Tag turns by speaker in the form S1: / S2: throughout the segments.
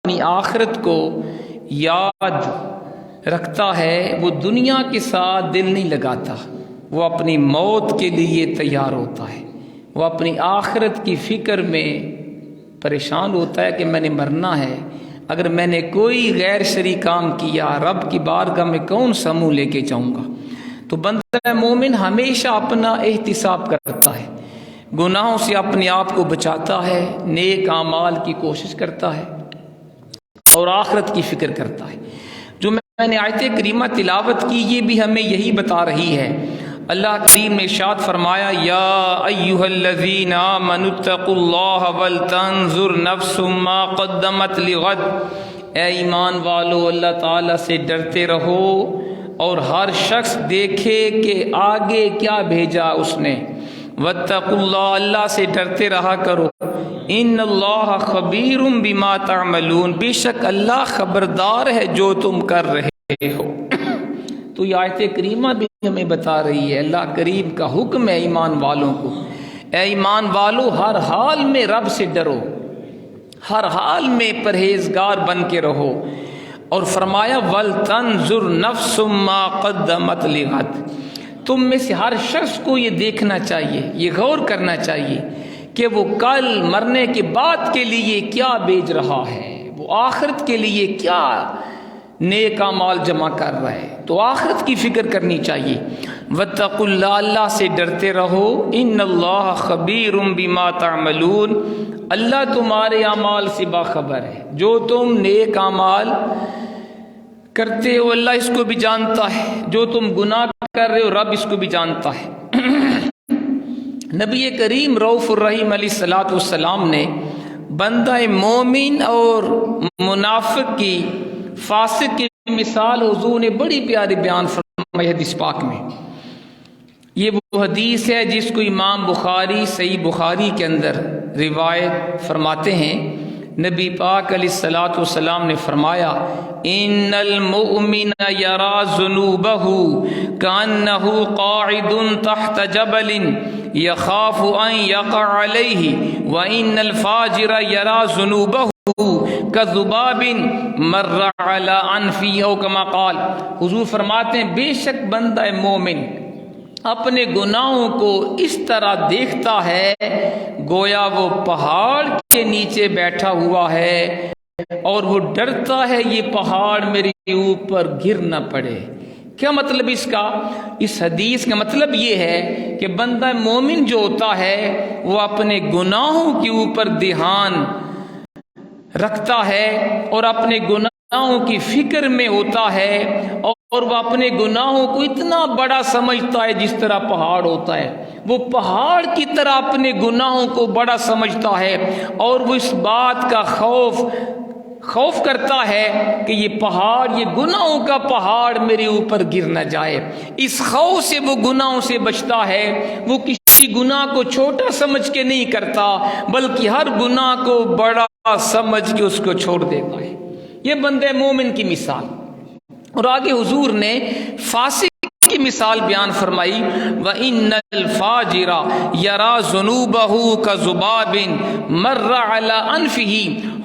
S1: اپنی آخرت کو یاد رکھتا ہے وہ دنیا کے ساتھ دل نہیں لگاتا، وہ اپنی موت کے لیے تیار ہوتا ہے، وہ اپنی آخرت کی فکر میں پریشان ہوتا ہے کہ میں نے مرنا ہے، اگر میں نے کوئی غیر شرعی کام کیا رب کی بارگاہ میں کون سا منہ لے کے جاؤں گا۔ تو بندہ مومن ہمیشہ اپنا احتساب کرتا ہے، گناہوں سے اپنے آپ کو بچاتا ہے، نیک اعمال کی کوشش کرتا ہے اور آخرت کی فکر کرتا ہے۔ جو میں نے آیت کریمہ تلاوت کی یہ بھی ہمیں یہی بتا رہی ہے۔ اللہ کریم نے ارشاد فرمایا یا ایھا الذین آمنوا اتقوا اللہ ولتنظر نفس ما قدمت لغد، اے ایمان والو اللہ تعالیٰ سے ڈرتے رہو اور ہر شخص دیکھے کہ آگے کیا بھیجا اس نے۔ واتقوا اللہ، اللہ سے ڈرتے رہا کرو۔ ان اللہ خبیر بما تعملون، بے شک اللہ خبردار ہے جو تم کر رہے ہو۔ تو یہ آیت کریمہ بھی ہمیں بتا رہی ہے، اللہ کریم کا حکم ہے ایمان والوں کو، اے ایمان والو ہر حال میں رب سے ڈرو، ہر حال میں پرہیزگار بن کے رہو، اور فرمایا وَلْتَنْظُرْ نَفْسٌ مَّا قَدَّمَتْ لِغَدٍ، تم میں سے ہر شخص کو یہ دیکھنا چاہیے، یہ غور کرنا چاہیے کہ وہ کل مرنے کے بعد کے لیے کیا بیچ رہا ہے، وہ آخرت کے لیے کیا نیک اعمال جمع کر رہا ہے، تو آخرت کی فکر کرنی چاہیے۔ واتقوا اللہ، اللہ سے ڈرتے رہو، ان اللہ خبیر بما تعملون، اللہ تمہارے اعمال سے باخبر ہے، جو تم نیک اعمال کرتے ہو اللہ اس کو بھی جانتا ہے، جو تم گناہ کر رہے ہو رب اس کو بھی جانتا ہے۔ نبی کریم رؤوف الرحیم علیہ الصلوۃ والسلام نے بندہ مومن اور منافق کی، فاسق کی مثال حضور نے بڑی پیاری بیان فرمائی حدیث پاک میں۔ یہ وہ حدیث ہے جس کو امام بخاری صحیح بخاری کے اندر روایت فرماتے ہیں، نبی پاک علیہ الصلوۃ والسلام نے فرمایا ان المؤمن یرا ذنوبہ کانہ قاعد تحت جبل یخاف ان یقع علیہ وان الفاجر یرا ذنوبہ کذباب مر علی انفہ او کما قال، حضور فرماتے ہیں بے شک بندہ مومن اپنے گناہوں کو اس طرح دیکھتا ہے گویا وہ پہاڑ کے نیچے بیٹھا ہوا ہے اور وہ ڈرتا ہے یہ پہاڑ میرے اوپر گر نہ پڑے۔ کیا مطلب اس کا؟ اس حدیث کا مطلب یہ ہے کہ بندہ مومن جو ہوتا ہے وہ اپنے گناہوں کے اوپر دھیان رکھتا ہے اور اپنے گناہوں کی فکر میں ہوتا ہے، اور وہ اپنے گناہوں کو اتنا بڑا سمجھتا ہے جس طرح پہاڑ ہوتا ہے، وہ پہاڑ کی طرح اپنے گناہوں کو بڑا سمجھتا ہے، اور وہ اس بات کا خوف کرتا ہے کہ یہ پہاڑ، یہ گناہوں کا پہاڑ میرے اوپر گر نہ جائے۔ اس خوف سے وہ گناہوں سے بچتا ہے، وہ کسی گناہ کو چھوٹا سمجھ کے نہیں کرتا بلکہ ہر گناہ کو بڑا سمجھ کے اس کو چھوڑ دیتا ہے۔ یہ بندے مومن کی مثال۔ اور آگے حضور نے فاسق کی مثال بیان فرمائی وَإِنَّ الْفَاجِرَ يَرَى ذُنُوبَهُ كَذُبَابٍ مَرَّ عَلَىٰ أَنفِهِ،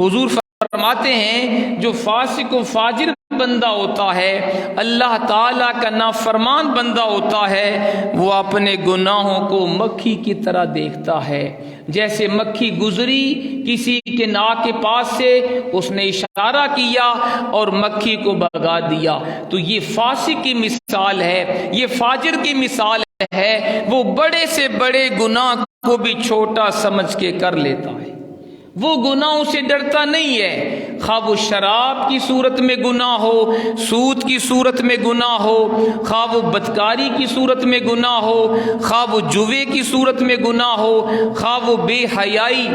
S1: حضور فرماتے ہیں جو فاسق و فاجر بندہ ہوتا ہے، اللہ تعالیٰ کا نافرمان بندہ ہوتا ہے، وہ اپنے گناہوں کو مکھی کی طرح دیکھتا ہے، جیسے مکھی گزری کسی کے ناک کے پاس سے، اس نے اشارہ کیا اور مکھی کو بھگا دیا۔ تو یہ فاسق کی مثال ہے، یہ فاجر کی مثال ہے، وہ بڑے سے بڑے گناہ کو بھی چھوٹا سمجھ کے کر لیتا ہے، وہ گناہوں سے ڈرتا نہیں ہے، خواہ وہ شراب کی صورت میں گناہ ہو، سود کی صورت میں گناہ ہو، خواہ وہ بدکاری کی صورت میں گناہ ہو، خواہ وہ جوے کی صورت میں گناہ ہو، خواہ وہ بے حیائی،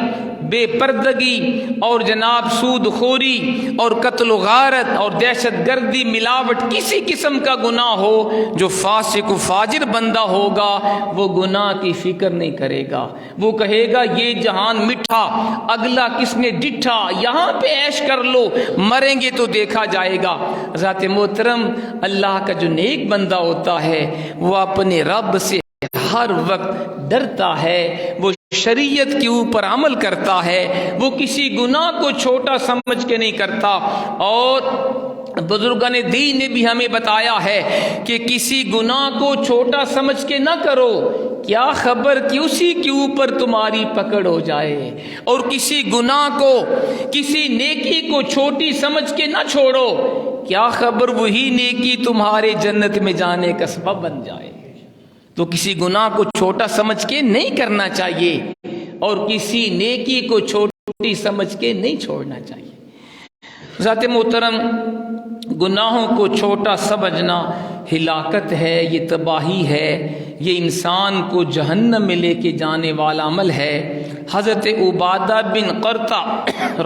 S1: بے پردگی اور جناب سود خوری اور قتل و غارت اور دہشت گردی، ملاوٹ، کسی قسم کا گناہ ہو، جو فاسق و فاجر بندہ ہوگا وہ گناہ کی فکر نہیں کرے گا، وہ کہے گا یہ جہان میٹھا، اگلا کس نے ڈٹھا، یہاں پہ عیش کر لو، مریں گے تو دیکھا جائے گا۔ ذات محترم، اللہ کا جو نیک بندہ ہوتا ہے وہ اپنے رب سے ہر وقت ڈرتا ہے، وہ شریعت کے اوپر عمل کرتا ہے، وہ کسی گناہ کو چھوٹا سمجھ کے نہیں کرتا۔ اور بزرگان دین نے بھی ہمیں بتایا ہے کہ کسی گناہ کو چھوٹا سمجھ کے نہ کرو، کیا خبر کہ اسی کے اوپر تمہاری پکڑ ہو جائے، اور کسی گناہ کو، کسی نیکی کو چھوٹی سمجھ کے نہ چھوڑو، کیا خبر وہی نیکی تمہارے جنت میں جانے کا سبب بن جائے۔ تو کسی گناہ کو چھوٹا سمجھ کے نہیں کرنا چاہیے، اور کسی نیکی کو چھوٹی سمجھ کے نہیں چھوڑنا چاہیے۔ ذات محترم، گناہوں کو چھوٹا سمجھنا ہلاکت ہے، یہ تباہی ہے، یہ انسان کو جہنم میں لے کے جانے والا عمل ہے۔ حضرت عبادہ بن قرطہ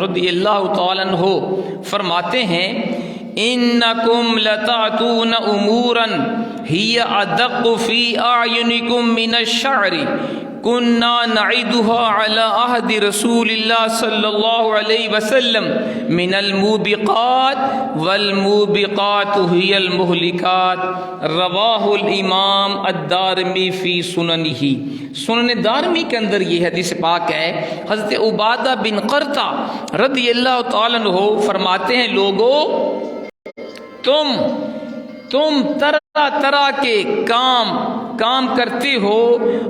S1: رضی اللہ تعالیٰ عنہ فرماتے ہیں، انکم لتعتون امورا ہی ادق فی اعینکم من الشعر کننا نعیدها علی عہد رسول اللہ صلی اللہ علیہ وسلم من الموبقات والموبقات ہی المہلکات، رواہ الامام الدارمی فی سننہ۔ سنن دارمی کے اندر یہ حدیث پاک ہے۔ حضرت عبادہ بن قرطہ رضی اللہ تعالیٰ عنہ فرماتے ہیں، لوگو تم طرح طرح کے کام کرتے ہو،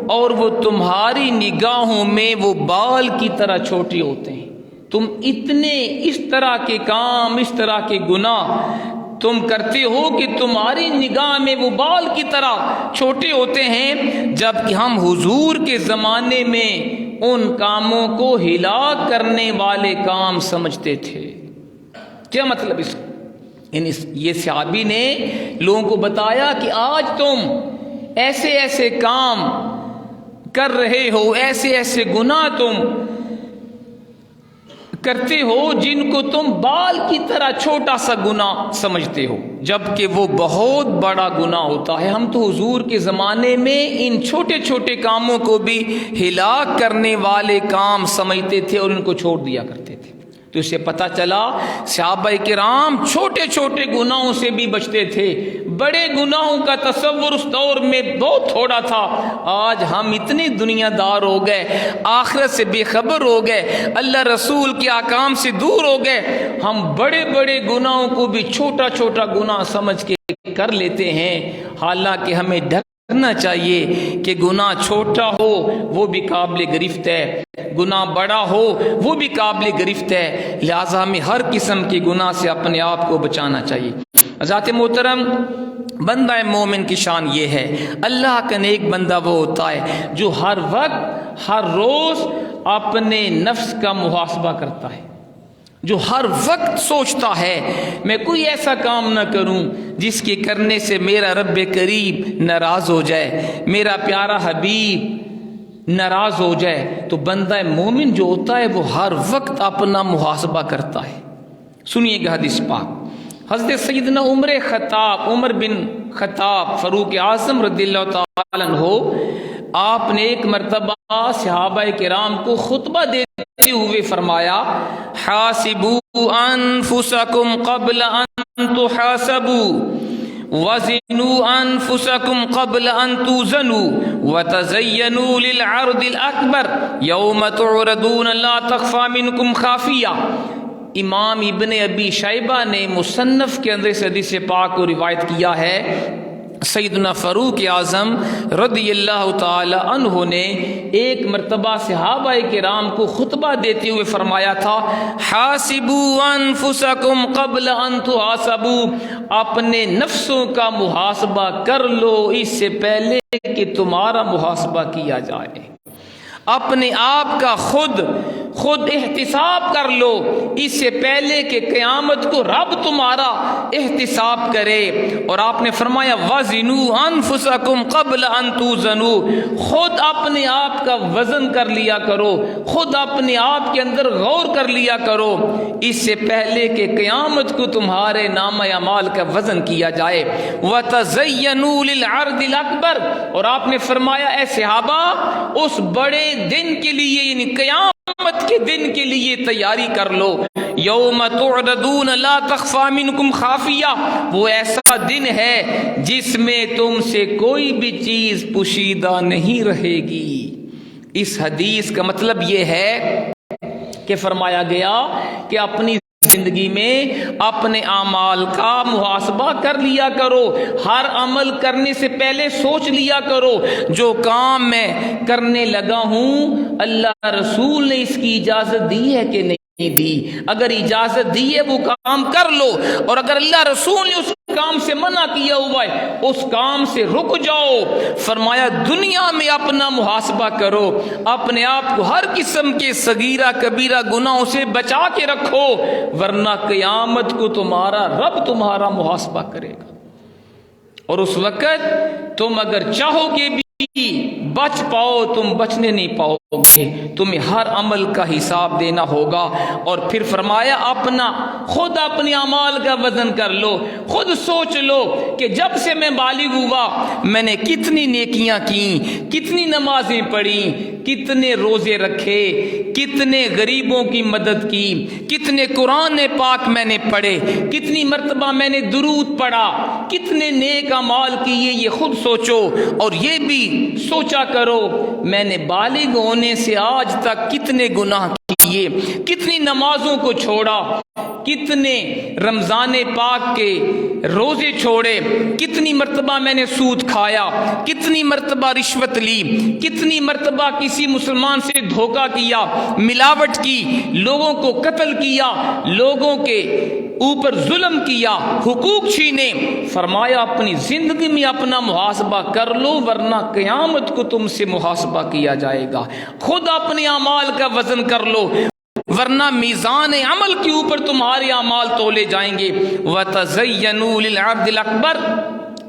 S1: اور وہ تمہاری نگاہوں میں وہ بال کی طرح چھوٹے ہوتے ہیں۔ تم اتنے اس طرح کے کام، اس طرح کے گناہ تم کرتے ہو کہ تمہاری نگاہ میں وہ بال کی طرح چھوٹے ہوتے ہیں، جبکہ ہم حضور کے زمانے میں ان کاموں کو ہلاک کرنے والے کام سمجھتے تھے۔ کیا مطلب اس کا؟ یہ صحابی نے لوگوں کو بتایا کہ آج تم ایسے ایسے کام کر رہے ہو، ایسے ایسے گناہ تم کرتے ہو جن کو تم بال کی طرح چھوٹا سا گناہ سمجھتے ہو، جبکہ وہ بہت بڑا گناہ ہوتا ہے۔ ہم تو حضور کے زمانے میں ان چھوٹے چھوٹے کاموں کو بھی ہلاک کرنے والے کام سمجھتے تھے اور ان کو چھوڑ دیا کرتے تھے۔ تو اس سے پتہ چلا صحابہ کرام چھوٹے چھوٹے گناہوں سے بھی بچتے تھے، بڑے گناہوں کا تصور اس دور میں بہت تھوڑا تھا۔ آج ہم اتنے دنیا دار ہو گئے، آخرت سے بے خبر ہو گئے، اللہ رسول کے احکام سے دور ہو گئے، ہم بڑے بڑے گناہوں کو بھی چھوٹا چھوٹا گناہ سمجھ کے کر لیتے ہیں، حالانکہ ہمیں ڈرنا چاہیے کہ گناہ چھوٹا ہو وہ بھی قابل گرفت ہے، گناہ بڑا ہو وہ بھی قابل گرفت ہے، لہذا ہمیں ہر قسم کے گناہ سے اپنے آپ کو بچانا چاہیے۔ ذات محترم، بندہ مومن کی شان یہ ہے، اللہ کا نیک بندہ وہ ہوتا ہے جو ہر وقت ہر روز اپنے نفس کا محاسبہ کرتا ہے، جو ہر وقت سوچتا ہے میں کوئی ایسا کام نہ کروں جس کے کرنے سے میرا رب کریم ناراض ہو جائے، میرا پیارا حبیب ناراض ہو جائے۔ تو بندہ مومن جو ہوتا ہے وہ ہر وقت اپنا محاسبہ کرتا ہے۔ سنیے گا حدیث پاک، حضرت سیدنا عمر بن خطاب فاروق اعظم رضی اللہ تعالیٰ عنہ، آپ نے ایک مرتبہ صحابہ کرام کو خطبہ دیتے ہوئے فرمایا، حاسبوا انفسکم قبل ان تحاسبوا وزنوا انفسکم قبل ان توزنوا وتزینوا للعرض الاکبر یوم تعرضون لا تخفى منکم خافیہ۔ امام ابن ابی شیبہ نے مصنف کے اندر اس حدیث پاک کو روایت کیا ہے۔ سیدنا فاروق اعظم رضی اللہ تعالی عنہ نے ایک مرتبہ صحابہ کرام کو خطبہ دیتے ہوئے فرمایا تھا، حاسبوا انفسکم قبل ان تحاسبوا، اپنے نفسوں کا محاسبہ کر لو اس سے پہلے کہ تمہارا محاسبہ کیا جائے، اپنے آپ کا خود احتساب کر لو اس سے پہلے کہ قیامت کو رب تمہارا احتساب کرے۔ اور آپ نے فرمایا وزنوا انفسکم قبل ان توزنوا، خود اپنے آپ کا وزن کر لیا کرو، خود اپنے آپ کے اندر غور کر لیا کرو اس سے پہلے کہ قیامت کو تمہارے نامہ اعمال کا وزن کیا جائے۔ وتزینوا للعرض الاکبر، اور آپ نے فرمایا اے صحابہ اس بڑے دن کے لیے یعنی قیامت قیامت کے دن کے لیے تیاری کر لو. یوم تعرضون لا تخفی منکم خافیہ، وہ ایسا دن ہے جس میں تم سے کوئی بھی چیز پوشیدہ نہیں رہے گی. اس حدیث کا مطلب یہ ہے کہ فرمایا گیا کہ اپنی زندگی میں اپنے اعمال کا محاسبہ کر لیا کرو. ہر عمل کرنے سے پہلے سوچ لیا کرو جو کام میں کرنے لگا ہوں اللہ رسول نے اس کی اجازت دی ہے کہ نہیں دی. اگر اجازت دی ہے وہ کام کر لو، اور اگر اللہ رسول نے اس کام سے منع کیا ہوا ہے اس کام سے رک جاؤ. فرمایا دنیا میں اپنا محاسبہ کرو، اپنے آپ کو ہر قسم کے صغیرہ کبیرہ گناہوں سے بچا کے رکھو، ورنہ قیامت کو تمہارا رب تمہارا محاسبہ کرے گا. اور اس وقت تم اگر چاہو گے بھی بچ پاؤ تم بچنے نہیں پاؤ گے، تمہیں ہر عمل کا حساب دینا ہوگا. اور پھر فرمایا خود اپنے اعمال کا وزن کر لو، خود سوچ لو کہ جب سے میں بالغ ہوا میں نے کتنی نیکیاں کی، کتنی نمازیں پڑھی، کتنے روزے رکھے، کتنے غریبوں کی مدد کی، کتنے قرآن پاک میں نے پڑھے، کتنی مرتبہ میں نے درود پڑھا، کتنے نیک اعمال کیے. یہ خود سوچو، اور یہ بھی سوچا کرو میں نے بالغ ہونے سے آج تک کتنے گناہ کیے، کتنی نمازوں کو چھوڑا، کتنے رمضان پاک کے روزے چھوڑے، کتنی مرتبہ میں نے سود کھایا، کتنی مرتبہ رشوت لی، کتنی مرتبہ کسی مسلمان سے دھوکہ کیا، ملاوٹ کی، لوگوں کو قتل کیا، لوگوں کے اوپر ظلم کیا، حقوق چھینے. فرمایا اپنی زندگی میں اپنا محاسبہ کر لو ورنہ قیامت کو تم سے محاسبہ کیا جائے گا. خود اپنے اعمال کا وزن کر لو ورنہ میزان عمل کے اوپر تمہارے اعمال تولے جائیں گے. وَتَزَيَّنُوا لِلْعَبْدِ الْأَكْبَرِ،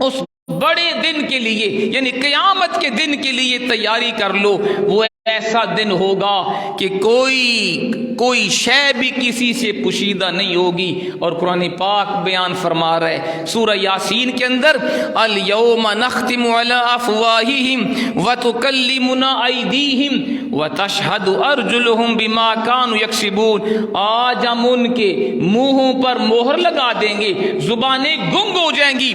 S1: اس بڑے دن کے لیے یعنی قیامت کے دن کے لیے تیاری کر لو. وہ ایسا دن ہوگا کہ کوئی شے بھی کسی سے پوشیدہ نہیں ہوگی. اور قرآن پاک بیان فرما رہا ہے سورہ یاسین کے اندر، الْيَوْمَ نَخْتِمُ عَلَىٰ أَفْوَاهِهِمْ وَتُكَلِّمُنَا أَيْدِيهِمْ وَتَشْهَدُ أَرْجُلُهُمْ بِمَا كَانُوا يَكْسِبُونَ. آج ہم ان کے منہوں پر مہر لگا دیں گے، زبانیں گنگ ہو جائیں گی،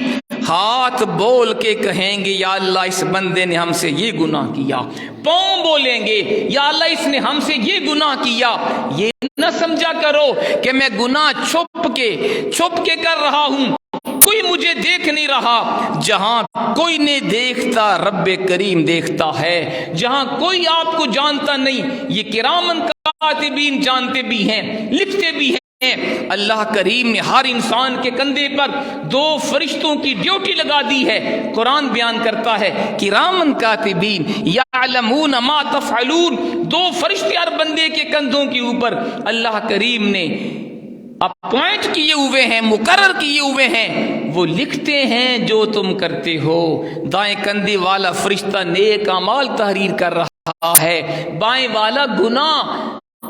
S1: ہاتھ بول کے کہیں گے یا اللہ اس بندے نے ہم سے یہ گناہ کیا، پاؤں بولیں گے یا اللہ اس نے ہم سے یہ گناہ کیا. یہ نہ سمجھا کرو کہ میں گناہ چھپ کے کر رہا ہوں، کوئی مجھے دیکھ نہیں رہا. جہاں کوئی نہیں دیکھتا رب کریم دیکھتا ہے، جہاں کوئی آپ کو جانتا نہیں یہ کرامن کاتبین جانتے بھی ہیں، لکھتے بھی ہیں. اللہ کریم نے ہر انسان کے کندھے پر 2 فرشتوں کی ڈیوٹی لگا دی ہے. قرآن بیان کرتا ہے کرامن کاتبین یعلمون ما تفعلون. 2 فرشتے ہر بندے کے کندھوں کے اوپر اللہ کریم نے اپوائنٹ کیے ہوئے ہیں، مقرر کیے ہوئے ہیں، وہ لکھتے ہیں جو تم کرتے ہو. دائیں کندھے والا فرشتہ نیک اعمال تحریر کر رہا ہے، بائیں والا گناہ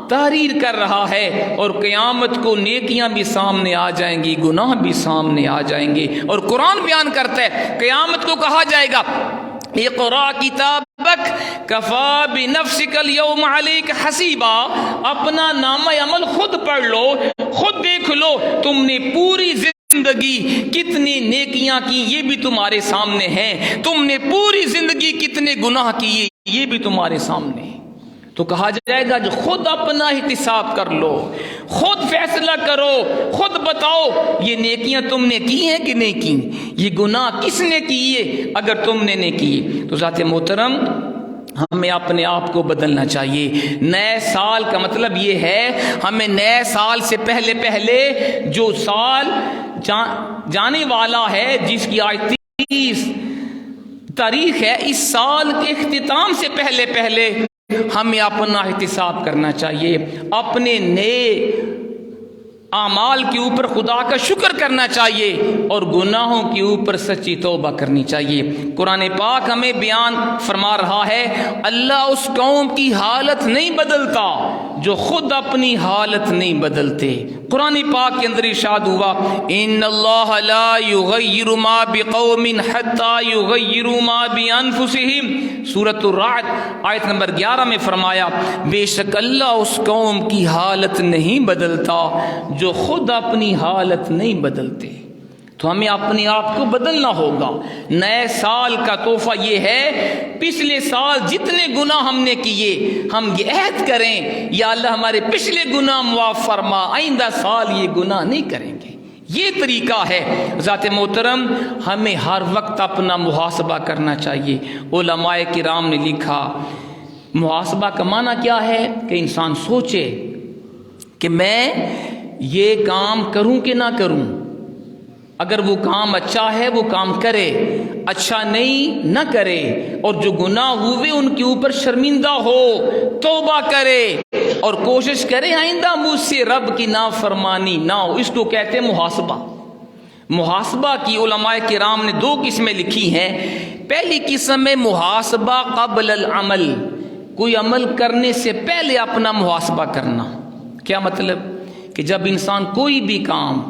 S1: تحریر کر رہا ہے. اور قیامت کو نیکیاں بھی سامنے آ جائیں گی، گناہ بھی سامنے آ جائیں گے. اور قرآن بیان کرتا ہے قیامت کو کہا جائے گا اقرا کتابک کفا بنفسک اليوم علیک حسیبا. اپنا نامہ عمل خود پڑھ لو، خود دیکھ لو تم نے پوری زندگی کتنی نیکیاں کی یہ بھی تمہارے سامنے ہیں، تم نے پوری زندگی کتنے گناہ کیے یہ بھی تمہارے سامنے ہیں. تو کہا جائے گا جو خود اپنا احتساب کر لو، خود فیصلہ کرو، خود بتاؤ یہ نیکیاں تم نے کی ہیں کہ نہیں کی، یہ گناہ کس نے کیے اگر تم نے نہیں کیے. تو ذات محترم ہمیں اپنے آپ کو بدلنا چاہیے. نئے سال کا مطلب یہ ہے ہمیں نئے سال سے پہلے جو سال جانے والا ہے جس کی آج 30 تاریخ ہے، اس سال کے اختتام سے پہلے ہمیں اپنا احتساب کرنا چاہیے، اپنے نئے اعمال کے اوپر خدا کا شکر کرنا چاہیے اور گناہوں کے اوپر سچی توبہ کرنی چاہیے. قرآن پاک ہمیں بیان فرما رہا ہے اللہ اس قوم کی حالت نہیں بدلتا جو خود اپنی حالت نہیں بدلتے۔ قرآن پاک کے اندر ارشاد ہوا ان اللہ لا یغیر ما بقوم حتی یغیروا ما بانفسہم، سورۃ الرعد آیت نمبر 11 میں فرمایا بے شک اللہ اس قوم کی حالت نہیں بدلتا جو خود اپنی حالت نہیں بدلتے۔ تو ہمیں اپنے آپ کو بدلنا ہوگا۔ نئے سال کا تحفہ یہ ہے، پچھلے سال جتنے گناہ ہم نے کیے ہم یہ عہد کریں یا اللہ ہمارے پچھلے گناہ معاف فرما، آئندہ سال یہ گناہ نہیں کریں گے۔ یہ طریقہ ہے۔ ذات محترم ہمیں ہر وقت اپنا محاسبہ کرنا چاہیے۔ علماء کرام نے لکھا محاسبہ کا معنی کیا ہے کہ انسان سوچے کہ میں یہ کام کروں کہ نہ کروں، اگر وہ کام اچھا ہے وہ کام کرے، اچھا نہیں نہ کرے، اور جو گناہ ہوئے ان کے اوپر شرمندہ ہو، توبہ کرے اور کوشش کرے آئندہ مجھ سے رب کی نافرمانی نہ ہو۔ اس کو کہتے ہیں محاسبہ۔ محاسبہ کی علماء کرام نے 2 قسمیں لکھی ہیں۔ پہلی قسم ہے محاسبہ قبل العمل، کوئی عمل کرنے سے پہلے اپنا محاسبہ کرنا۔ کیا مطلب؟ کہ جب انسان کوئی بھی کام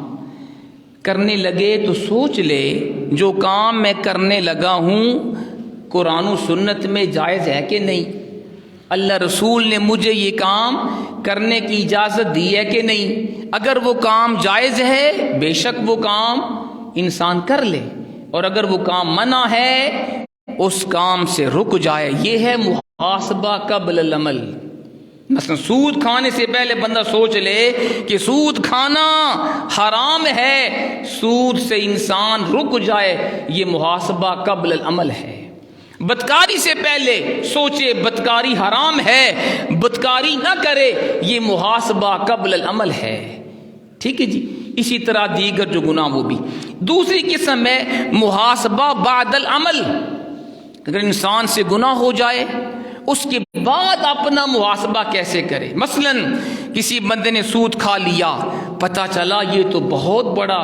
S1: کرنے لگے تو سوچ لے جو کام میں کرنے لگا ہوں قرآن و سنت میں جائز ہے کہ نہیں، اللہ رسول نے مجھے یہ کام کرنے کی اجازت دی ہے کہ نہیں۔ اگر وہ کام جائز ہے بے شک وہ کام انسان کر لے، اور اگر وہ کام منع ہے اس کام سے رک جائے۔ یہ ہے محاسبہ قبل العمل۔ مثلا سود کھانے سے پہلے بندہ سوچ لے کہ سود کھانا حرام ہے، سود سے انسان رک جائے، یہ محاسبہ قبل العمل ہے۔ بدکاری سے پہلے سوچے بدکاری حرام ہے، بدکاری نہ کرے، یہ محاسبہ قبل العمل ہے۔ ٹھیک ہے جی۔ اسی طرح دیگر جو گناہ وہ بھی۔ دوسری قسم ہے محاسبہ بعد العمل۔ اگر انسان سے گناہ ہو جائے اس کے بعد اپنا محاسبہ کیسے کرے۔ مثلا کسی بندے نے سود کھا لیا، پتہ چلا یہ تو بہت بڑا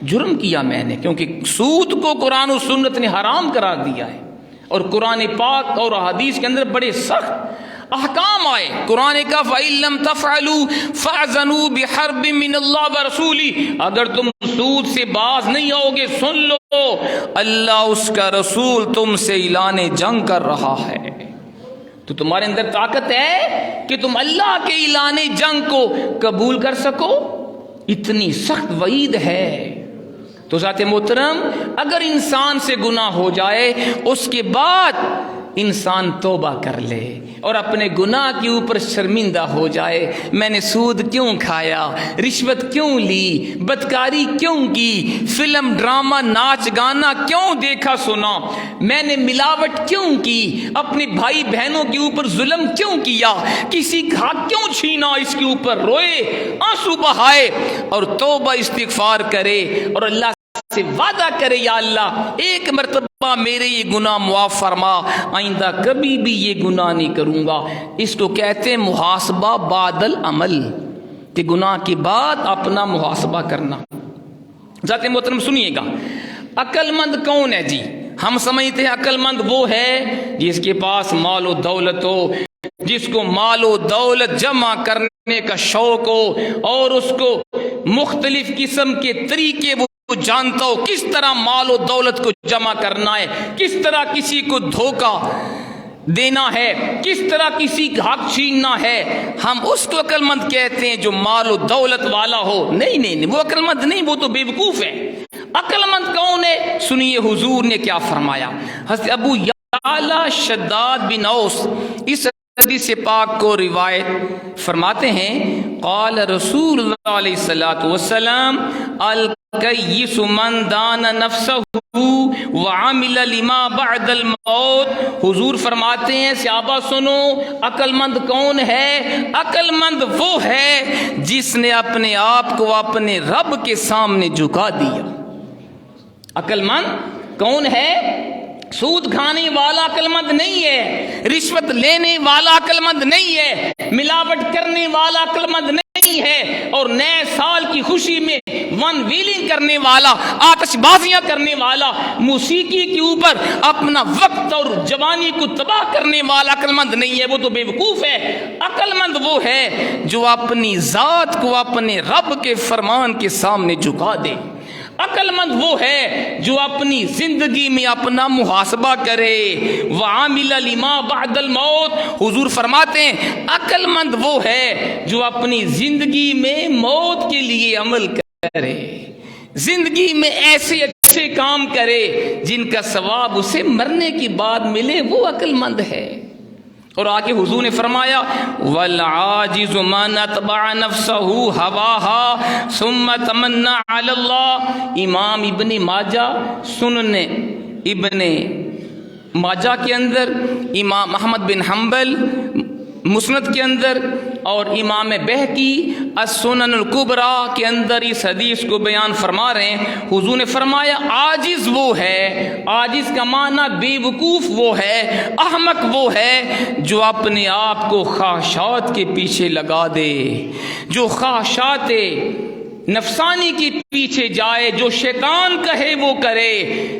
S1: جرم کیا میں نے، کیونکہ سود کو قرآن و سنت نے حرام قرار دیا ہے، اور قرآن پاک اور حدیث کے اندر بڑے سخت احکام آئے۔ قرآن کا فَإِن لَّمْ تَفْعَلُوا فَأْذَنُوا بِحَرْبٍ مِّنَ اللَّهِ وَرَسُولِهِ، اگر تم سود سے باز نہیں آؤ گے سن لو اللہ اس کا رسول تم سے اعلان جنگ کر رہا ہے۔ تو تمہارے اندر طاقت ہے کہ تم اللہ کے اعلان جنگ کو قبول کر سکو؟ اتنی سخت وعید ہے۔ تو ذات محترم اگر انسان سے گناہ ہو جائے اس کے بعد انسان توبہ کر لے اور اپنے گناہ کے اوپر شرمندہ ہو جائے، میں نے سود کیوں کھایا، رشوت کیوں لی، بدکاری کیوں کی، فلم ڈرامہ ناچ گانا کیوں دیکھا سنا، میں نے ملاوٹ کیوں کی، اپنے بھائی بہنوں کے اوپر ظلم کیوں کیا، کسی کا حق کیوں چھینا، اس کے اوپر روئے، آنسو بہائے اور توبہ استغفار کرے اور اللہ سے وعدہ کرے یا اللہ ایک مرتبہ میرے یہ گناہ معاف فرما، آئندہ کبھی بھی یہ گناہ نہیں کروں گا۔ اس کو کہتے ہیں محاسبہ بعد العمل، کہ گناہ کے بعد اپنا محاسبہ کرنا۔ ذات محترم سنیے گا، عقل مند کون ہے جی؟ ہم سمجھتے ہیں عقل مند وہ ہے جس کے پاس مال و دولت ہو، جس کو مال و دولت جمع کرنے کا شوق ہو اور اس کو مختلف قسم کے طریقے وہ جانتا ہو کس طرح مال و دولت کو جمع کرنا ہے، کس طرح کسی کو دھوکہ دینا ہے، کس طرح کسی کا حق چھیننا ہے۔ ہم اس کو عقل مند کہتے ہیں جو مال و دولت والا ہو۔ نہیں، وہ عقل مند نہیں، وہ تو بے وقوف ہے۔ عقل مند کون ہے؟ سنیے حضور نے کیا فرمایا۔ حضرت ابو یعلا شداد بن اوس اس حدیث پاک کو روایت فرماتے ہیں، قال رسول اللہ علیہ الصلوۃ والسلام الکیس من دان نفسہ وعمل لما بعد الموت۔ حضور فرماتے ہیں صحابہ سنو، عقل مند کون ہے؟ عقل مند وہ ہے جس نے اپنے آپ کو اپنے رب کے سامنے جھکا دیا۔ عقل مند کون ہے؟ سود کھانے والا عقل مند نہیں ہے، رشوت لینے والا عقل مند نہیں ہے، ملاوٹ کرنے والا عقل مند نہیں ہے، اور نئے سال کی خوشی میں ون ویلنگ کرنے والا، آتش بازیاں کرنے والا، موسیقی کے اوپر اپنا وقت اور جوانی کو تباہ کرنے والا عقل مند نہیں ہے، وہ تو بے وقوف ہے۔ عقل مند وہ ہے جو اپنی ذات کو اپنے رب کے فرمان کے سامنے جھکا دے۔ عقل مند وہ ہے جو اپنی زندگی میں اپنا محاسبہ کرے۔ وعامل لما بعد الموت، حضور فرماتے ہیں عقل مند وہ ہے جو اپنی زندگی میں موت کے لیے عمل کرے، زندگی میں ایسے اچھے کام کرے جن کا ثواب اسے مرنے کے بعد ملے، وہ عقل مند ہے۔ اور آگے حضور نے فرمایا والعاجز من اتبع نفسه هواها ثم تمنى على اللہ۔ امام ابن ماجہ سنن ابن ماجہ کے اندر، امام احمد بن حنبل مسند کے اندر، اور امام بہقی السنن الکبریٰ کے اندر اس حدیث کو بیان فرما رہے ہیں۔ حضور نے فرمایا عاجز وہ ہے، عاجز کا معنی بے وقوف وہ ہے، احمق وہ ہے جو اپنے آپ کو خواہشات کے پیچھے لگا دے، جو خواہشات نفسانی کے پیچھے جائے، جو شیطان کہے وہ کرے،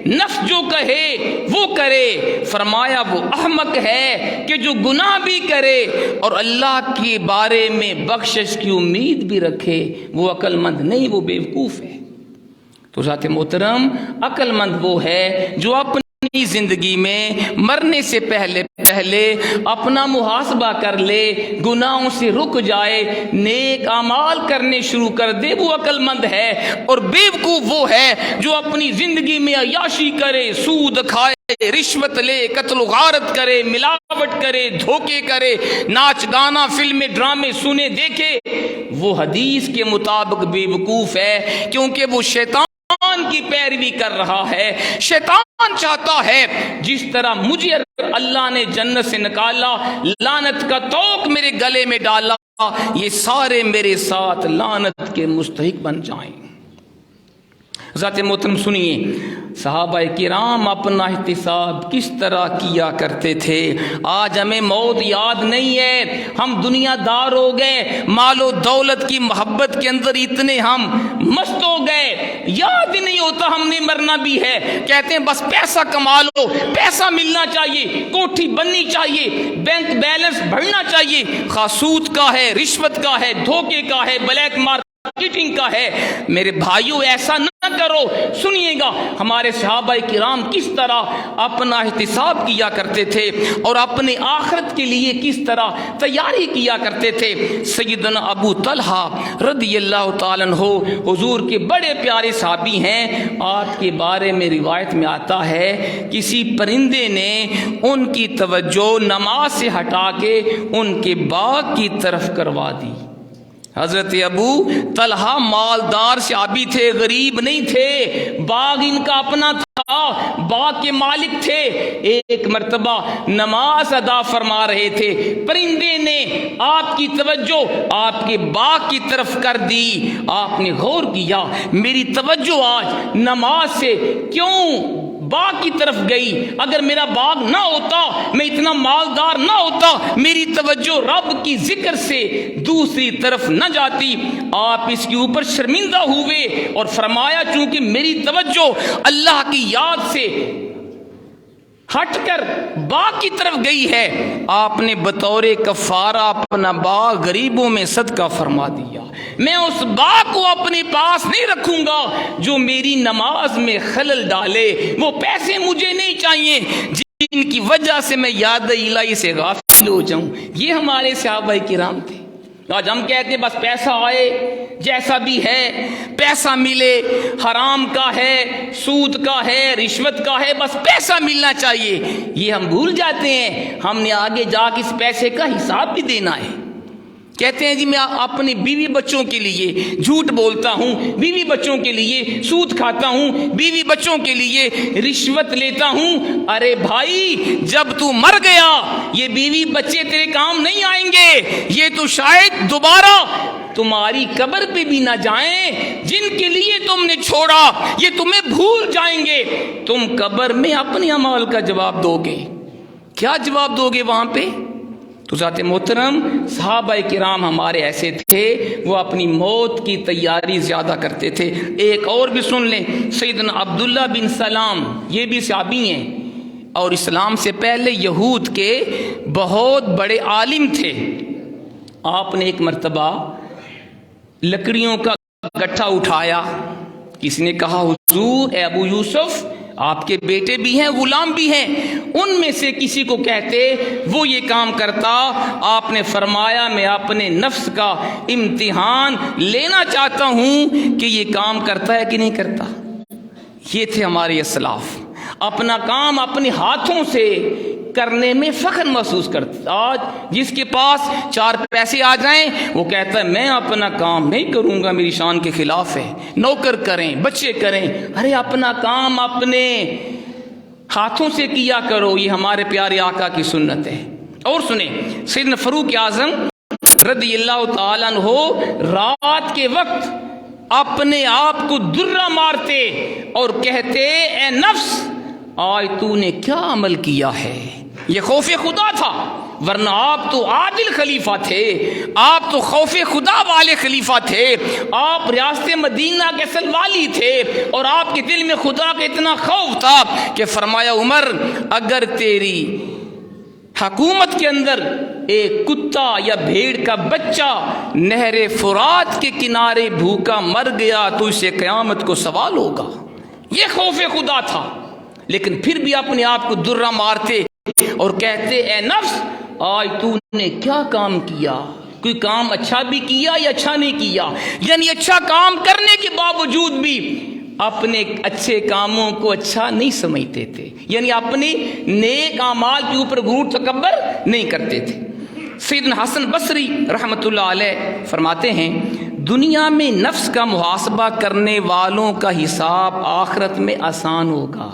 S1: نفس جو کہے وہ کرے۔ فرمایا وہ احمق ہے کہ جو گناہ بھی کرے اور اللہ کے بارے میں بخشش کی امید بھی رکھے، وہ عقل مند نہیں، وہ بے وقوف ہے۔ تو ذات محترم عقل مند وہ ہے جو اپنی زندگی میں مرنے سے پہلے اپنا محاسبہ کر لے، گناہوں سے رک جائے، نیک اعمال کرنے شروع کر دے، وہ عقل مند ہے۔ اور بے وقوف وہ ہے جو اپنی زندگی میں عیاشی کرے، سود کھائے، رشوت لے، قتل و غارت کرے، ملاوٹ کرے، دھوکے کرے، ناچ گانا فلمیں ڈرامے سنے دیکھے، وہ حدیث کے مطابق بے وقوف ہے، کیونکہ وہ شیطان کی پیروی کر رہا ہے۔ شیطان چاہتا ہے جس طرح مجھے اللہ نے جنت سے نکالا، لعنت کا طوق میرے گلے میں ڈالا، یہ سارے میرے ساتھ لعنت کے مستحق بن جائیں۔ ذات محترم سنیے، صحابہ کرام اپنا احتساب کس طرح کیا کرتے تھے۔ آج ہمیں موت یاد نہیں ہے، ہم دنیا دار ہو گئے، مال و دولت کی محبت کے اندر اتنے ہم مست ہو گئے، یاد ہی نہیں ہوتا ہم نے مرنا بھی ہے۔ کہتے ہیں بس پیسہ کما لو، پیسہ ملنا چاہیے، کوٹھی بننی چاہیے، بینک بیلنس بڑھنا چاہیے، خاصوت کا ہے، رشوت کا ہے، دھوکے کا ہے، بلیک مارکیٹنگ کا ہے۔ میرے بھائیوں ایسا نہ کرو۔ سنیے گا ہمارے صحابہ کرام کس طرح اپنا احتساب کیا کرتے تھے اور اپنے آخرت کے لیے کس طرح تیاری کیا کرتے تھے۔ سیدنا ابو طلحہ رضی اللہ تعالیٰ عنہ حضور کے بڑے پیارے صحابی ہیں۔ آپ کے بارے میں روایت میں آتا ہے کسی پرندے نے ان کی توجہ نماز سے ہٹا کے ان کے باغ کی طرف کروا دی۔ حضرت ابو طلحہ مالدار صحابی تھے، غریب نہیں تھے، باغ ان کا اپنا تھا، باغ کے مالک تھے۔ ایک مرتبہ نماز ادا فرما رہے تھے، پرندے نے آپ کی توجہ آپ کے باغ کی طرف کر دی۔ آپ نے غور کیا میری توجہ آج نماز سے کیوں باغ کی طرف گئی؟ اگر میرا باغ نہ ہوتا، میں اتنا مالدار نہ ہوتا، میری توجہ رب کی ذکر سے دوسری طرف نہ جاتی۔ آپ اس کے اوپر شرمندہ ہوئے اور فرمایا چونکہ میری توجہ اللہ کی یاد سے ہٹ کر باغ کی طرف گئی ہے، آپ نے بطور کفارہ اپنا باغ غریبوں میں صدقہ فرما دیا۔ میں اس باغ کو اپنے پاس نہیں رکھوں گا جو میری نماز میں خلل ڈالے۔ وہ پیسے مجھے نہیں چاہیے جن کی وجہ سے میں یاد الہی سے غافل ہو جاؤں۔ یہ ہمارے صحابہ کرام تھے۔ آج ہم کہتے ہیں بس پیسہ آئے، جیسا بھی ہے پیسہ ملے، حرام کا ہے، سود کا ہے، رشوت کا ہے، بس پیسہ ملنا چاہیے۔ یہ ہم بھول جاتے ہیں ہم نے آگے جا کے اس پیسے کا حساب بھی دینا ہے۔ کہتے ہیں جی میں اپنے بیوی بچوں کے لیے جھوٹ بولتا ہوں، بیوی بچوں کے لیے سود کھاتا ہوں، بیوی بچوں کے لیے رشوت لیتا ہوں۔ ارے بھائی جب تو مر گیا یہ بیوی بچے تیرے کام نہیں آئیں گے، یہ تو شاید دوبارہ تمہاری قبر پہ بھی نہ جائیں، جن کے لیے تم نے چھوڑا یہ تمہیں بھول جائیں گے۔ تم قبر میں اپنے اعمال کا جواب دو گے۔ کیا جواب دو گے وہاں پہ؟ تو ذات محترم صحابہ کرام ہمارے ایسے تھے، وہ اپنی موت کی تیاری زیادہ کرتے تھے۔ ایک اور بھی سن لیں، سیدنا عبداللہ بن سلام، یہ بھی صحابی ہیں اور اسلام سے پہلے یہود کے بہت بڑے عالم تھے۔ آپ نے ایک مرتبہ لکڑیوں کا گٹھا اٹھایا، کسی نے کہا حضور اے ابو یوسف، آپ کے بیٹے بھی ہیں غلام بھی ہیں، ان میں سے کسی کو کہتے وہ یہ کام کرتا۔ آپ نے فرمایا میں اپنے نفس کا امتحان لینا چاہتا ہوں کہ یہ کام کرتا ہے کہ نہیں کرتا۔ یہ تھے ہمارے اسلاف، اپنا کام اپنے ہاتھوں سے کرنے میں فخر محسوس کرتا۔ آج جس کے پاس 4 پیسے آ جائیں وہ کہتا ہے میں اپنا کام نہیں کروں گا، میری شان کے خلاف ہے، نوکر کریں بچے کریں۔ ارے اپنا کام اپنے ہاتھوں سے کیا کرو، یہ ہمارے پیارے آقا کی سنت ہے۔ اور سنیں، سیدنا فاروق اعظم رضی اللہ تعالیٰ عنہ رات کے وقت اپنے آپ کو درہ مارتے اور کہتے اے نفس آج تو نے کیا عمل کیا ہے۔ یہ خوف خدا تھا، ورنہ آپ تو عادل خلیفہ تھے، آپ تو خوف خدا والے خلیفہ تھے، آپ ریاست مدینہ کے اصل والی تھے، اور آپ کے دل میں خدا کا اتنا خوف تھا کہ فرمایا عمر اگر تیری حکومت کے اندر ایک کتا یا بھیڑ کا بچہ نہر فرات کے کنارے بھوکا مر گیا تو اسے قیامت کو سوال ہوگا۔ یہ خوف خدا تھا، لیکن پھر بھی اپنے آپ کو درہ مارتے اور کہتے اے نفس آج تو نے کیا کام کیا، کوئی کام اچھا بھی کیا یا اچھا نہیں کیا، یعنی اچھا کام کرنے کے باوجود بھی اپنے اچھے کاموں کو اچھا نہیں سمجھتے تھے، یعنی اپنے نیک اعمال کے اوپر غرور تکبر نہیں کرتے تھے۔ سیدنا حسن بصری رحمۃ اللہ علیہ فرماتے ہیں دنیا میں نفس کا محاسبہ کرنے والوں کا حساب آخرت میں آسان ہوگا۔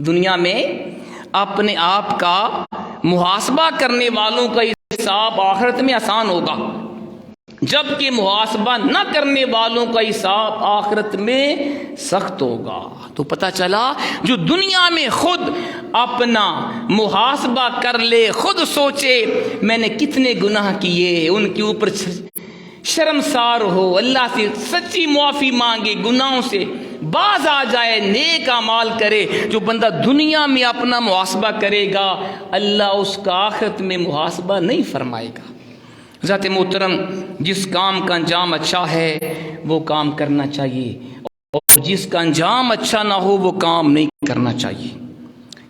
S1: دنیا میں اپنے آپ کا محاسبہ کرنے والوں کا حساب آخرت میں آسان ہوگا، جبکہ محاسبہ نہ کرنے والوں کا حساب آخرت میں سخت ہوگا۔ تو پتہ چلا جو دنیا میں خود اپنا محاسبہ کر لے، خود سوچے میں نے کتنے گناہ کیے، ان کے اوپر شرمسار ہو، اللہ سے سچی معافی مانگے، گناہوں سے باز آ جائے، نیک اعمال کرے۔ جو بندہ دنیا میں اپنا محاسبہ کرے گا اللہ اس کا آخرت میں محاسبہ نہیں فرمائے گا۔ ذات محترم جس کام کا انجام اچھا ہے وہ کام کرنا چاہیے، اور جس کا انجام اچھا نہ ہو وہ کام نہیں کرنا چاہیے۔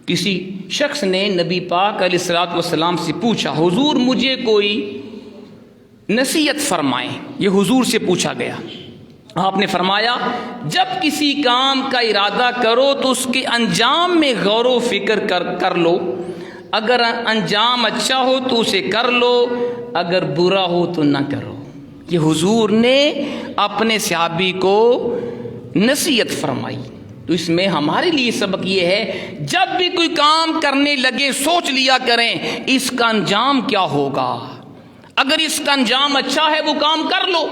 S1: کسی شخص نے نبی پاک علیہ الصلوۃ والسلام سے پوچھا حضور مجھے کوئی نصیحت فرمائیں، یہ حضور سے پوچھا گیا۔ آپ نے فرمایا جب کسی کام کا ارادہ کرو تو اس کے انجام میں غور و فکر کر لو، اگر انجام اچھا ہو تو اسے کر لو، اگر برا ہو تو نہ کرو۔ یہ حضور نے اپنے صحابی کو نصیحت فرمائی۔ تو اس میں ہمارے لیے سبق یہ ہے جب بھی کوئی کام کرنے لگے سوچ لیا کریں اس کا انجام کیا ہوگا۔ اگر اس کا انجام اچھا ہے وہ کام کر لو،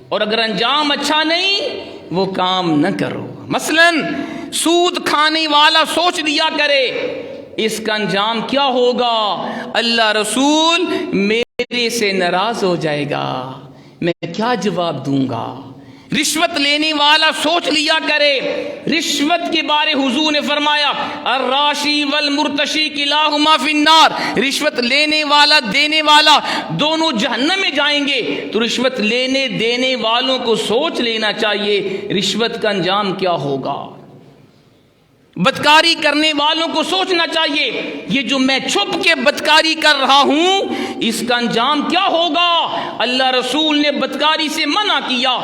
S1: اور اگر انجام اچھا نہیں وہ کام نہ کرو۔ مثلا سود کھانے والا سوچ لیا کرے اس کا انجام کیا ہوگا، اللہ رسول میرے سے ناراض ہو جائے گا، میں کیا جواب دوں گا۔ رشوت لینے والا سوچ لیا کرے رشوت کے بارے حضور نے فرمایا الراشی والمرتشی کلاہما فی النار، رشوت لینے والا دینے والا دونوں جہنم میں جائیں گے۔ تو رشوت لینے دینے والوں کو سوچ لینا چاہیے رشوت کا انجام کیا ہوگا۔ بدکاری کرنے والوں کو سوچنا چاہیے یہ جو میں چھپ کے بدکاری کر رہا ہوں اس کا انجام کیا ہوگا، اللہ رسول نے بدکاری سے منع کیا،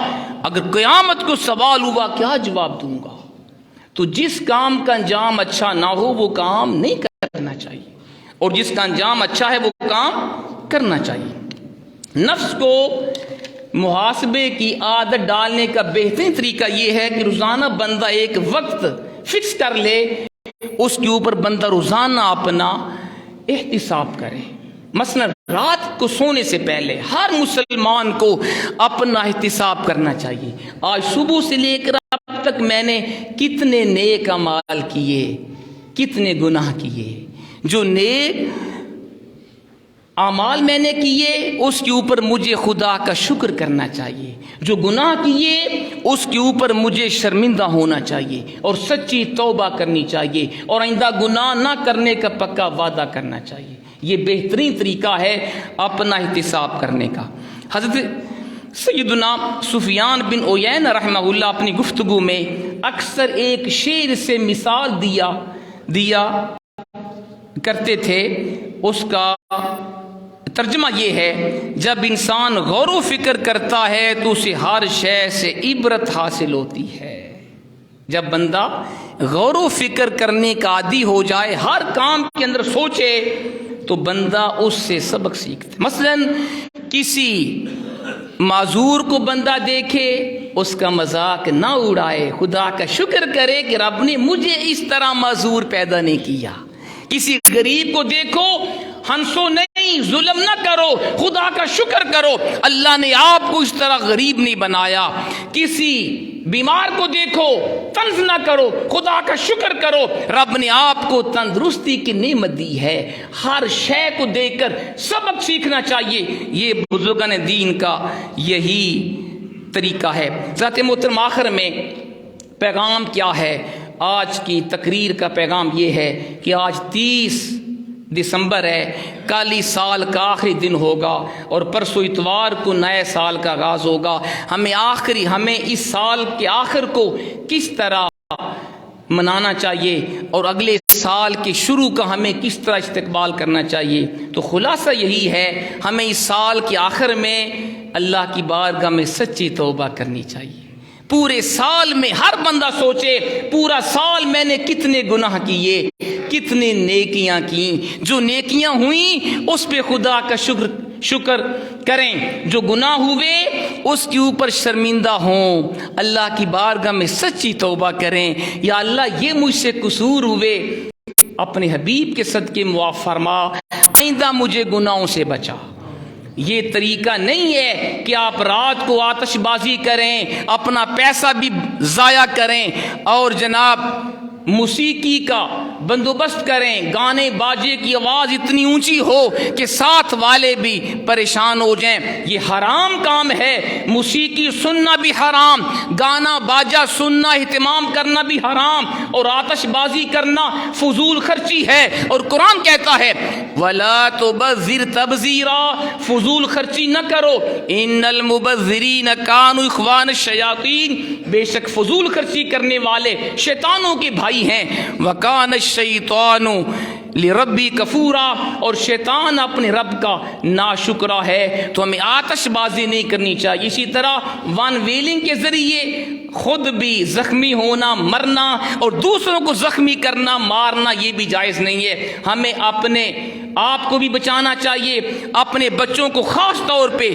S1: اگر قیامت کو سوال ہوا کیا جواب دوں گا۔ تو جس کام کا انجام اچھا نہ ہو وہ کام نہیں کرنا چاہیے، اور جس کا انجام اچھا ہے وہ کام کرنا چاہیے۔ نفس کو محاسبے کی عادت ڈالنے کا بہترین طریقہ یہ ہے کہ روزانہ بندہ ایک وقت فکس کر لے، اس کے اوپر بندہ روزانہ اپنا احتساب کرے۔ مثلا رات کو سونے سے پہلے ہر مسلمان کو اپنا احتساب کرنا چاہیے، آج صبح سے لے کر اب تک میں نے کتنے نیک اعمال کیے، کتنے گناہ کیے۔ جو نیک اعمال میں نے کیے اس کے اوپر مجھے خدا کا شکر کرنا چاہیے، جو گناہ کیے اس کے اوپر مجھے شرمندہ ہونا چاہیے اور سچی توبہ کرنی چاہیے اور آئندہ گناہ نہ کرنے کا پکا وعدہ کرنا چاہیے۔ یہ بہترین طریقہ ہے اپنا احتساب کرنے کا۔ حضرت سیدنا سفیان بن عیینہ رحمہ اللہ اپنی گفتگو میں اکثر ایک شعر سے مثال دیا کرتے تھے، اس کا ترجمہ یہ ہے، جب انسان غور و فکر کرتا ہے تو اسے ہر شے سے عبرت حاصل ہوتی ہے۔ جب بندہ غور و فکر کرنے کا عادی ہو جائے، ہر کام کے اندر سوچے، تو بندہ اس سے سبق سیکھتا ہے۔ مثلا کسی معذور کو بندہ دیکھے، اس کا مذاق نہ اڑائے، خدا کا شکر کرے کہ رب نے مجھے اس طرح معذور پیدا نہیں کیا۔ کسی غریب کو دیکھو، ہنسو نہیں، ظلم نہ کرو، خدا کا شکر کرو، اللہ نے آپ کو اس طرح غریب نہیں بنایا۔ کسی بیمار کو دیکھو، طنز نہ کرو، خدا کا شکر کرو، رب نے آپ کو تندرستی کی نعمت دی ہے۔ ہر شے کو دیکھ کر سبق سیکھنا چاہیے۔ یہ بزرگان دین کا یہی طریقہ ہے۔ ذات محترم، آخر میں پیغام کیا ہے؟ آج کی تقریر کا پیغام یہ ہے کہ آج 30 دسمبر ہے، کل ہی سال کا آخری دن ہوگا اور پرسوں اتوار کو نئے سال کا آغاز ہوگا۔ ہمیں اس سال کے آخر کو کس طرح منانا چاہیے اور اگلے سال کے شروع کا ہمیں کس طرح استقبال کرنا چاہیے؟ تو خلاصہ یہی ہے، ہمیں اس سال کے آخر میں اللہ کی بارگاہ میں سچی توبہ کرنی چاہیے۔ پورے سال میں ہر بندہ سوچے، پورا سال میں نے کتنے گناہ کیے، کتنے نیکیاں کی، جو نیکیاں ہوئیں اس پہ خدا کا شکر کریں، جو گناہ ہوئے اس کے اوپر شرمندہ ہوں، اللہ کی بارگاہ میں سچی توبہ کریں، یا اللہ یہ مجھ سے قصور ہوئے، اپنے حبیب کے صدقے معاف فرما، آئندہ مجھے گناہوں سے بچا۔ یہ طریقہ نہیں ہے کہ آپ رات کو آتش بازی کریں، اپنا پیسہ بھی ضائع کریں اور جناب موسیقی کا بندوبست کریں، گانے باجے کی آواز اتنی اونچی ہو کہ ساتھ والے بھی پریشان ہو جائیں۔ یہ حرام کام ہے، موسیقی سننا بھی حرام، گانا باجا سننا اہتمام کرنا بھی حرام، اور آتش بازی کرنا فضول خرچی ہے۔ اور قرآن کہتا ہے وَلَا تُبَذِّرْ تَبْذِيرًا، فضول خرچی نہ کرو، ان المبذرین کانوا اخوان الشیاطین، بے شک فضول خرچی کرنے والے شیطانوں کے بھائی ہیں۔ وَكَانَ الشَّيْطَانُ لِرَبِّهِ كَفُورًا، اور شیطان اپنے رب کا ناشکرا ہے۔ تو ہمیں آتش بازی نہیں کرنی چاہیے۔ اسی طرح ون ویلنگ کے ذریعے خود بھی زخمی ہونا، مرنا اور دوسروں کو زخمی کرنا، مارنا، یہ بھی جائز نہیں ہے۔ ہمیں اپنے آپ کو بھی بچانا چاہیے، اپنے بچوں کو خاص طور پہ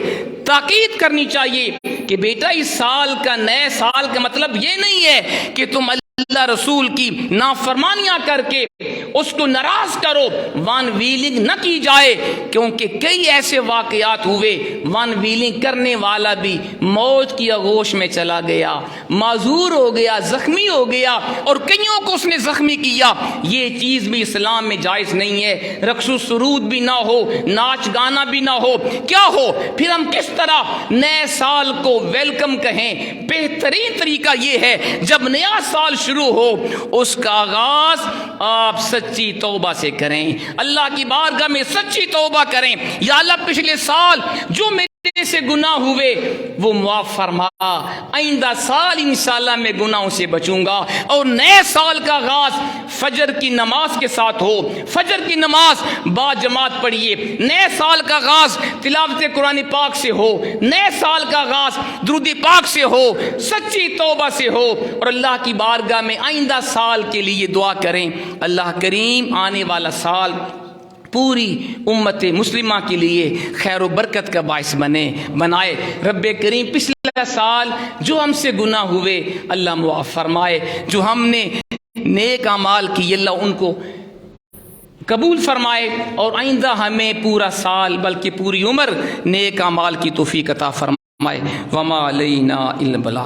S1: تاکید کرنی چاہیے کہ بیٹا اس سال کا، نئے سال کا مطلب یہ نہیں ہے کہ تم اللہ رسول کی نافرمانیاں کر کے اس کو ناراض کرو۔ ون ویلنگ نہ کی جائے، کیونکہ کئی ایسے واقعات ہوئے، ون ویلنگ کرنے والا بھی موت کی آغوش میں چلا گیا، معذور ہو گیا، زخمی ہو گیا، اور کئیوں کو اس نے زخمی کیا۔ یہ چیز بھی اسلام میں جائز نہیں ہے۔ رقص و سرود بھی نہ ہو، ناچ گانا بھی نہ ہو، کیا ہو؟ پھر ہم کس طرح نئے سال کو ویلکم کہیں؟ بہترین طریقہ یہ ہے جب نیا سال شروع ہو اس کا آغاز آپ سچی توبہ سے کریں، اللہ کی بارگاہ میں سچی توبہ کریں، یا اللہ پچھلے سال جو میرے سے گناہ ہوئے وہ معاف فرما، آئندہ سال انشاءاللہ میں گناہوں سے بچوں گا۔ اور نئے سال کا آغاز فجر کی نماز کے ساتھ ہو، فجر کی نماز با جماعت پڑھیے۔ نئے سال کا آغاز تلاوت قرآن پاک سے ہو، نئے سال کا آغاز درود پاک سے ہو، سچی توبہ سے ہو، اور اللہ کی بارگاہ میں آئندہ سال کے لیے دعا کریں۔ اللہ کریم آنے والا سال پوری امت مسلمہ کے لیے خیر و برکت کا باعث بنائے۔ رب کریم پچھلا سال جو ہم سے گناہ ہوئے اللہ معاف فرمائے، جو ہم نے نیک اعمال کی اللہ ان کو قبول فرمائے، اور آئندہ ہمیں پورا سال بلکہ پوری عمر نیک اعمال کی توفیق عطا فرمائے۔ وما علینا الا البلاغ۔